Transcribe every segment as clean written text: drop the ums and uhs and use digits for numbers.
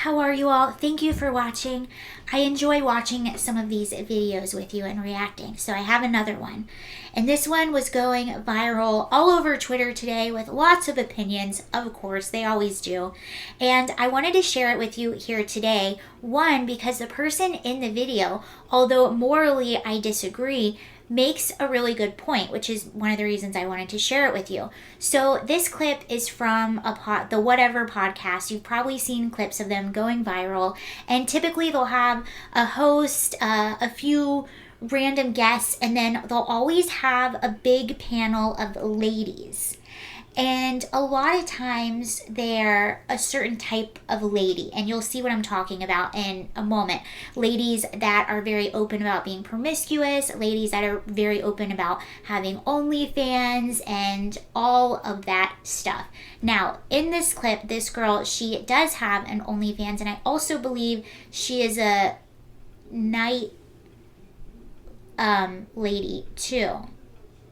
How are you all? Thank you for watching. I enjoy watching some of these videos with you and reacting, so I have another one. And this one was going viral all over Twitter today with lots of opinions, of course, they always do. And I wanted to share it with you here today. One, because the person in the video, although morally I disagree, makes a really good point, which is one of the reasons I wanted to share it with you. So this clip is from the Whatever podcast. You've probably seen clips of them going viral, and typically they'll have a host, a few random guests, and then they'll always have a big panel of ladies. And a lot of times they're a certain type of lady, and you'll see what I'm talking about in a moment. Ladies that are very open about being promiscuous, ladies that are very open about having OnlyFans, and all of that stuff. Now, in this clip, this girl, she does have an OnlyFans, and I also believe she is a night lady too,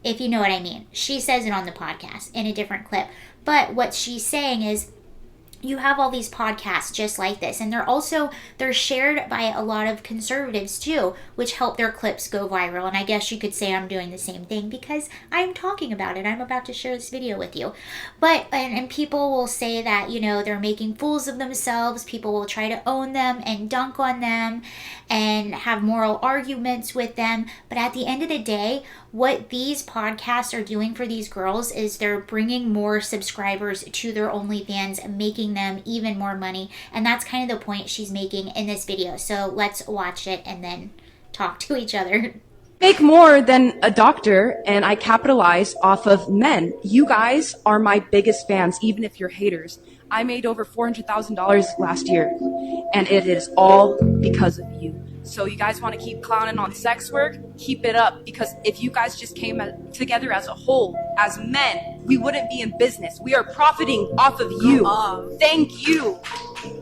if you know what I mean. She says it on the podcast in a different clip. But what she's saying is, you have all these podcasts just like this, and they're shared by a lot of conservatives too, which help their clips go viral. And I guess you could say I'm doing the same thing because I'm talking about it. I'm about to share this video with you. But and people will say that, you know, they're making fools of themselves. People will try to own them and dunk on them and have moral arguments with them. But at the end of the day, what these podcasts are doing for these girls is they're bringing more subscribers to their OnlyFans and making them even more money. And that's kind of the point she's making in this video. So let's watch it and then talk to each other. Make more than a doctor, and I capitalize off of men. You guys are my biggest fans, even if you're haters. I made over $400,000 last year, and it is all because of you. So you guys want to keep clowning on sex work? Keep it up, because if you guys just came together as a whole, as men, we wouldn't be in business. We are profiting off of you. Thank you.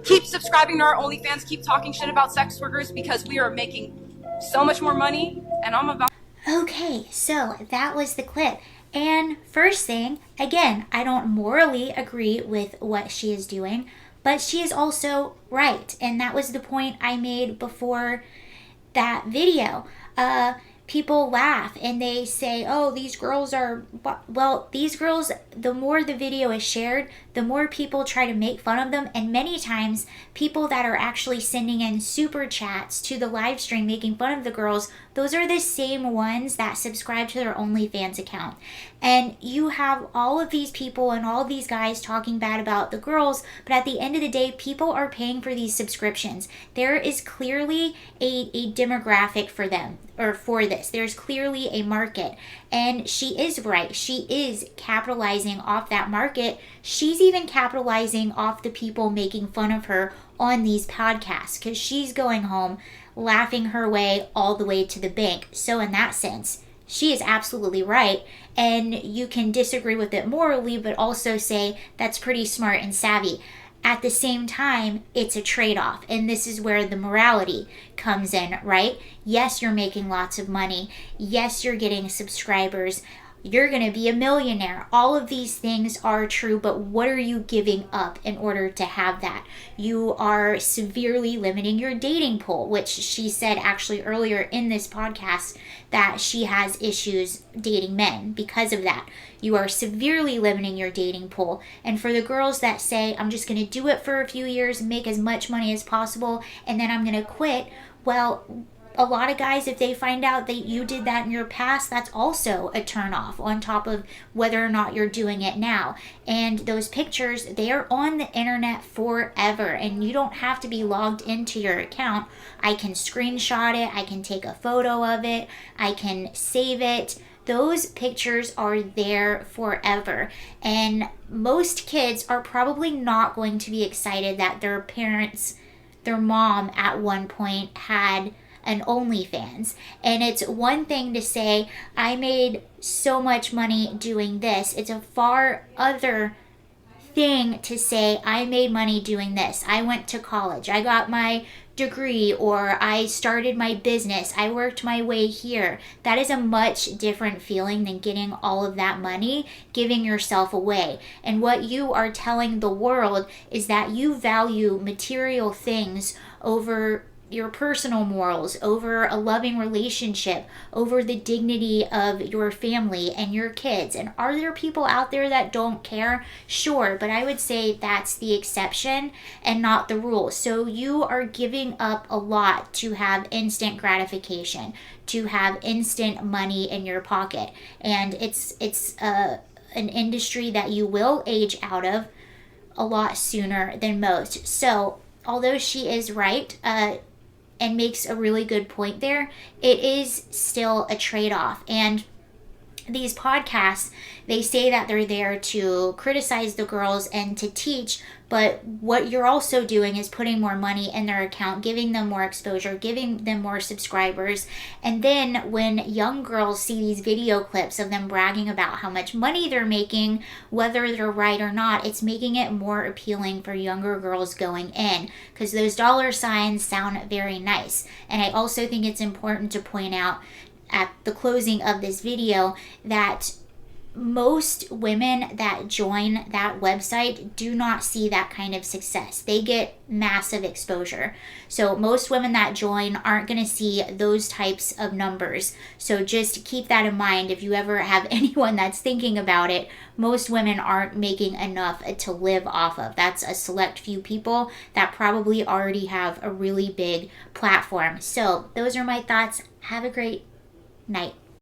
Keep subscribing to our OnlyFans. Keep talking shit about sex workers, because we are making so much more money, and I'm about... Okay, so that was the clip. And first thing, again, I don't morally agree with what she is doing, but she is also right. And that was the point I made before that video. People laugh and they say, oh, these girls are... Well, these girls, the more the video is shared, the more people try to make fun of them. And many times, people that are actually sending in super chats to the live stream making fun of the girls, those are the same ones that subscribe to their OnlyFans account. And you have all of these people and all of these guys talking bad about the girls, but at the end of the day, people are paying for these subscriptions. There is clearly a demographic for them, or for this. There's clearly a market. And she is right. She is capitalizing off that market. She's even capitalizing off the people making fun of her on these podcasts, because she's going home laughing her way all the way to the bank. So in that sense, she is absolutely right. And you can disagree with it morally, but also say that's pretty smart and savvy. At the same time, it's a trade-off, and this is where the morality comes in, right? Yes, you're making lots of money. Yes, you're getting subscribers. You're going to be a millionaire. All of these things are true, but what are you giving up in order to have that? You are severely limiting your dating pool, which she said actually earlier in this podcast that she has issues dating men because of that. You are severely limiting your dating pool. And for the girls that say, I'm just going to do it for a few years, make as much money as possible, and then I'm going to quit, well, a lot of guys, if they find out that you did that in your past, that's also a turnoff on top of whether or not you're doing it now. And those pictures, they are on the internet forever, and you don't have to be logged into your account. I can screenshot it, I can take a photo of it, I can save it. Those pictures are there forever. And most kids are probably not going to be excited that their parents, their mom at one point had an OnlyFans. And it's one thing to say, I made so much money doing this. It's a far other thing to say, I made money doing this. I went to college. I got my degree, or I started my business, I worked my way here. That is a much different feeling than getting all of that money, giving yourself away. And what you are telling the world is that you value material things over your personal morals, over a loving relationship, over the dignity of your family and your kids. And are there people out there that don't care? Sure, but I would say that's the exception and not the rule. So you are giving up a lot to have instant gratification, to have instant money in your pocket. And it's an industry that you will age out of a lot sooner than most. So although she is right, and makes a really good point there, it is still a trade-off. And these podcasts, they say that they're there to criticize the girls and to teach, but what you're also doing is putting more money in their account, giving them more exposure, giving them more subscribers. And then when young girls see these video clips of them bragging about how much money they're making, whether they're right or not, it's making it more appealing for younger girls going in, because those dollar signs sound very nice. And I also think it's important to point out at the closing of this video that most women that join that website do not see that kind of success. They get massive exposure. So most women that join aren't going to see those types of numbers. So just keep that in mind if you ever have anyone that's thinking about it. Most women aren't making enough to live off of. That's a select few people that probably already have a really big platform. So those are my thoughts. Have a great night.